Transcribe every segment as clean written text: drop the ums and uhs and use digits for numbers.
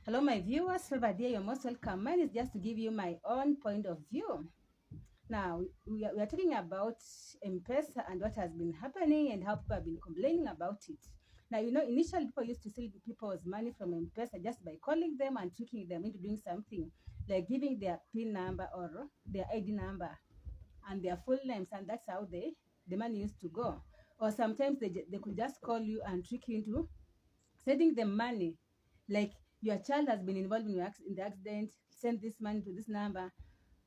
Hello, my viewers. Silva dear, you're most welcome. Mine is just to give you my own point of view. Now, we are talking about Mpesa and what has been happening and how people have been complaining about it. Now, initially people used to steal people's money from Mpesa just by calling them and tricking them into doing something, like giving their PIN number or their ID number and their full names, and that's how the money used to go. Or sometimes they could just call you and trick you into sending them money, like your child has been involved in the accident, send this money to this number.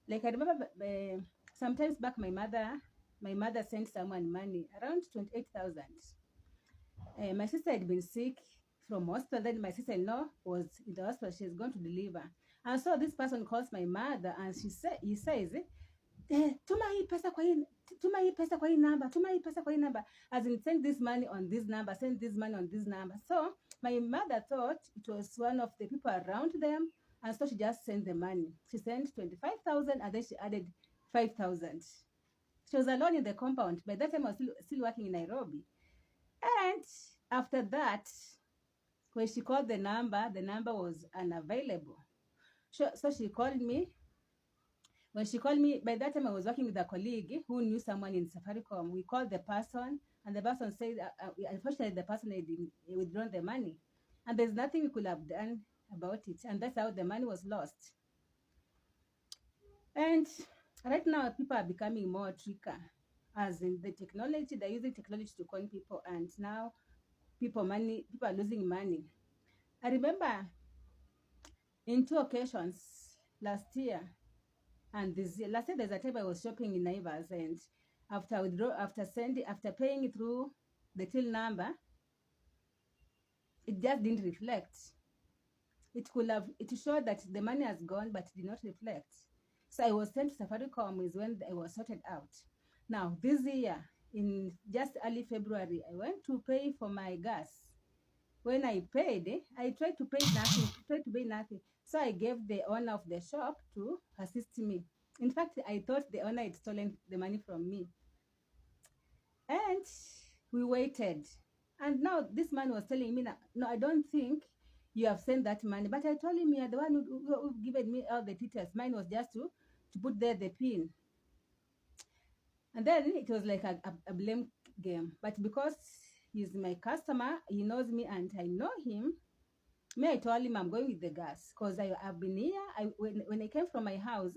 Like I remember sometimes back, my mother sent someone money around 28,000. My sister had been sick from hospital. Then my sister-in-law was in the hospital. She's going to deliver, and so this person calls my mother, and he says, tuma hii pesa kwa hii tuma hii pesa kwa hii number, tuma hii pesa kwa hii number, as in send this money on this number, send this money on this number. So my mother thought it was one of the people around them, and so she just sent the money. She sent 25,000, and then she added 5,000. She was alone in the compound. By that time, I was still working in Nairobi. And after that, when she called the number was unavailable. So she called me. When she called me, by that time I was working with a colleague who knew someone in Safaricom. We called the person, and the person said, unfortunately, the person had withdrawn the money, and there's nothing we could have done about it, and that's how the money was lost. And right now, people are becoming more tricker, as in the technology. They're using technology to con people, and now people are losing money. I remember in 2 occasions last year. And this last year, there's a time I was shopping in Naivas, and after paying through the till number, it just didn't reflect. It showed that the money has gone, but it did not reflect. So I was sent to Safaricom is when I was sorted out. Now this year, in just early February, I went to pay for my gas. When I paid, I tried to pay nothing. So I gave the owner of the shop to assist me. In fact, I thought the owner had stolen the money from me. And we waited. And now this man was telling me, no, I don't think you have sent that money. But I told him, you're the one who given me all the details. Mine was just to put there the PIN. And then it was like a blame game. But because he's my customer, he knows me and I know him, I told him I'm going with the gas because I've been here. When I came from my house,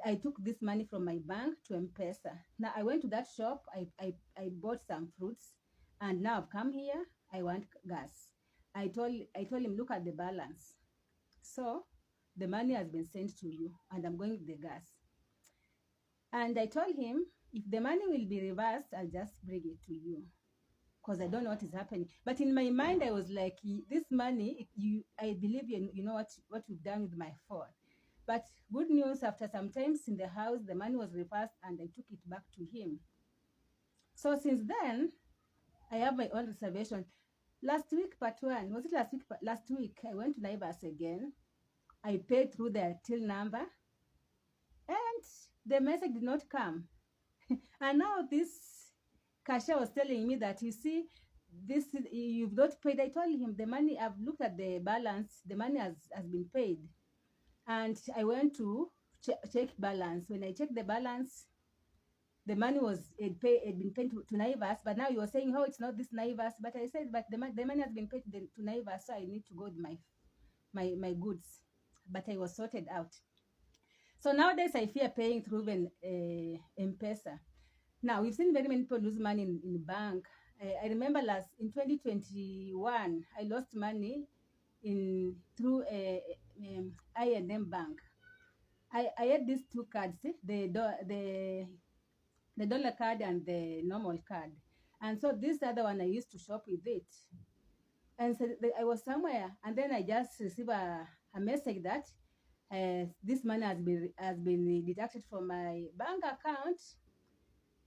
I took this money from my bank to Mpesa. Now I went to that shop, I bought some fruits, and now I've come here, I want gas. I told him, look at the balance. So the money has been sent to you, and I'm going with the gas. And I told him, if the money will be reversed, I'll just bring it to you, because I don't know what is happening. But in my mind, I was like, this money, I believe you know what you've done with my phone. But good news, after some times in the house, the money was reversed and I took it back to him. So since then, I have my own reservation. Last week, part one, was it last week? Last week, I went to Naivas again. I paid through their till number, and the message did not come. And now this cashier was telling me that, you see, you've not paid. I told him the money, I've looked at the balance, the money has been paid. And I went to check balance. When I checked the balance, the money had been paid to Naivas, but now you are saying, oh, it's not this Naivas. But I said, but the money has been paid to Naivas, so I need to go with my goods. But I was sorted out. So nowadays I fear paying through Mpesa. Now we've seen very many people lose money in bank. I remember in 2021, I lost money through I&M Bank. I had these 2 cards, the dollar card and the normal card. And so this other one, I used to shop with it. And so I was somewhere, and then I just received a message that this money has been deducted from my bank account.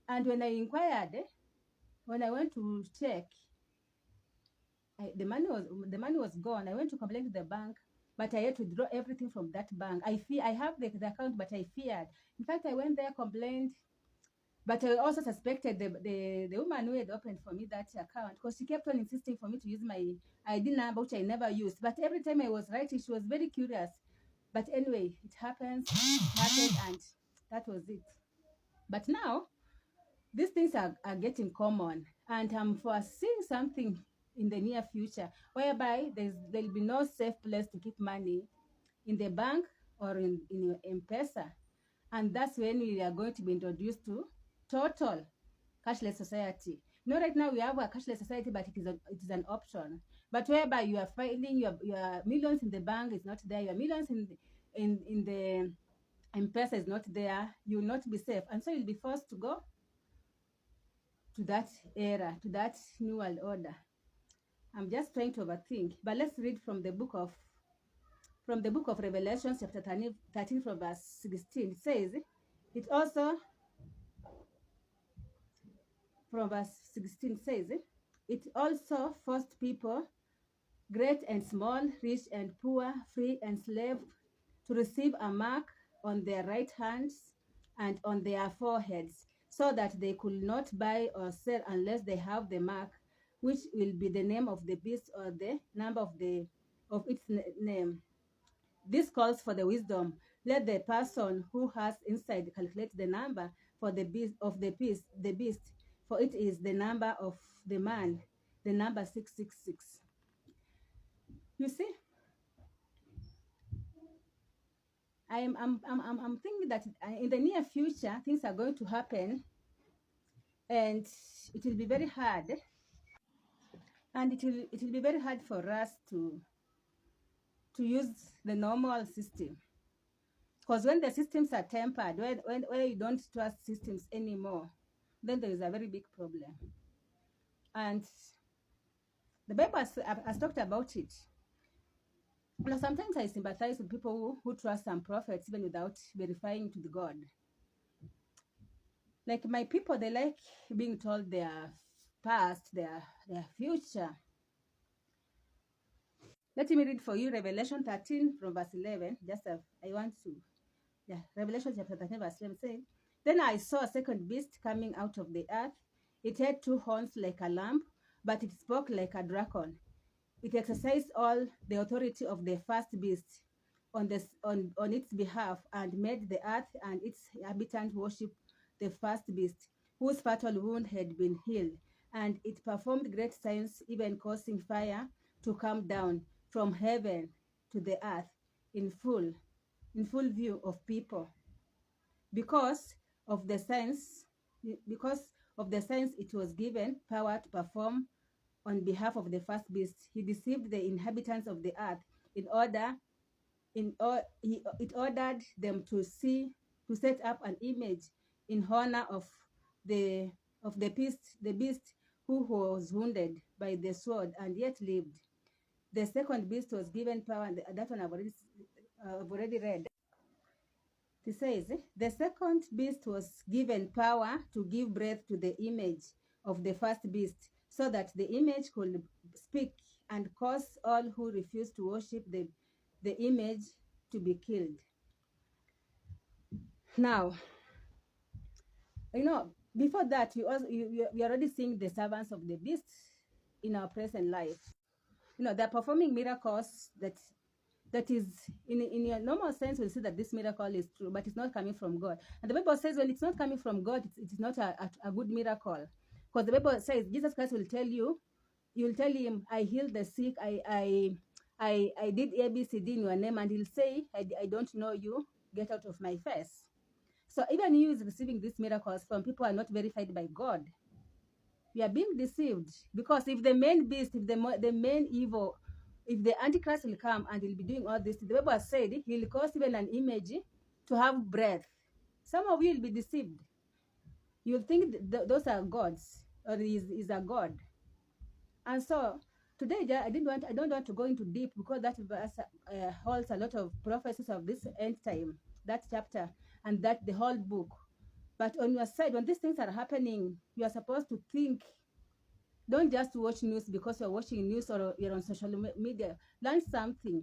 And when I inquired, when I went to check, the money was gone. I went to complain to the bank, but I had to withdraw everything from that bank. I have the account, but I feared. In fact, I went there, complained, But I also suspected the woman who had opened for me that account, because she kept on insisting for me to use my ID number, which I never used. But every time I was writing, she was very curious. But anyway, it happened, and that was it. But now, these things are getting common, and I'm foreseeing something in the near future whereby there'll be no safe place to keep money in the bank or in your Mpesa. And that's when we are going to be introduced to total cashless society. Right now we have a cashless society, but it is an option. But whereby you are filing your millions in the bank is not there, your millions in the Mpesa is not there, you will not be safe. And so you'll be forced to go to that era, to that new world order. I'm just trying to overthink. But let's read from the book of Revelation, chapter 13 from verse 16. It says, it also, from verse 16 says, it also forced people, great and small, rich and poor, free and slave, to receive a mark on their right hands and on their foreheads, so that they could not buy or sell unless they have the mark, which will be the name of the beast or the number of its name. This calls for the wisdom. Let the person who has insight calculate the number for the beast, for it is the number of the man, the number 666. You see, I'm thinking that in the near future things are going to happen, and it will be very hard, and it will be very hard for us to use the normal system. Because when the systems are tempered, when you don't trust systems anymore, then there is a very big problem. And the Bible has talked about it. Now, sometimes I sympathize with people who trust some prophets even without verifying to the God. Like my people, they like being told their past, their future. Let me read for you Revelation 13 from verse 11. Revelation chapter 13 verse 11 says, then I saw a second beast coming out of the earth. It had 2 horns like a lamb, but it spoke like a dragon. It exercised all the authority of the first beast on its behalf, and made the earth and its inhabitants worship the first beast, whose fatal wound had been healed. And it performed great signs, even causing fire to come down from heaven to the earth in full view of people. Because of the signs, it was given power to perform on behalf of the first beast. He deceived the inhabitants of the earth it ordered them to set up an image in honor of the beast who was wounded by the sword and yet lived. The second beast was given power, and that one I've already read. It says, the second beast was given power to give breath to the image of the first beast, so that the image could speak and cause all who refuse to worship the image to be killed. Now, before that, we are already seeing the servants of the beast in our present life. They're performing miracles that is, in your normal sense, we'll see that this miracle is true, but it's not coming from God. And the Bible says when it's not coming from God, it is not a good miracle. Because the Bible says Jesus Christ will tell you, you will tell him, I healed the sick, I did ABCD in your name, and he'll say, I don't know you, get out of my face. So even you is receiving these miracles from people who are not verified by God. We are being deceived, because if the main beast, if the main evil, if the Antichrist will come and he'll be doing all this, the Bible has said he'll cause even an image to have breath. Some of you will be deceived. You'll think those are gods, or is a god. And so today I don't want to go into deep, because that verse holds a lot of prophecies of this end time, that chapter and that the whole book. But on your side, when these things are happening, you are supposed to think. Don't just watch news because you're watching news or you're on social media. Learn something.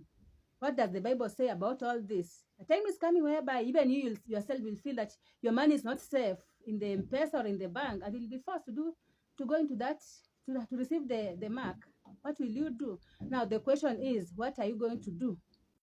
What does the Bible say about all this? A time is coming whereby even you yourself will feel that your money is not safe in the Mpesa or in the bank, and you'll be forced to go into that to receive the mark. What will you do? Now the question is, what are you going to do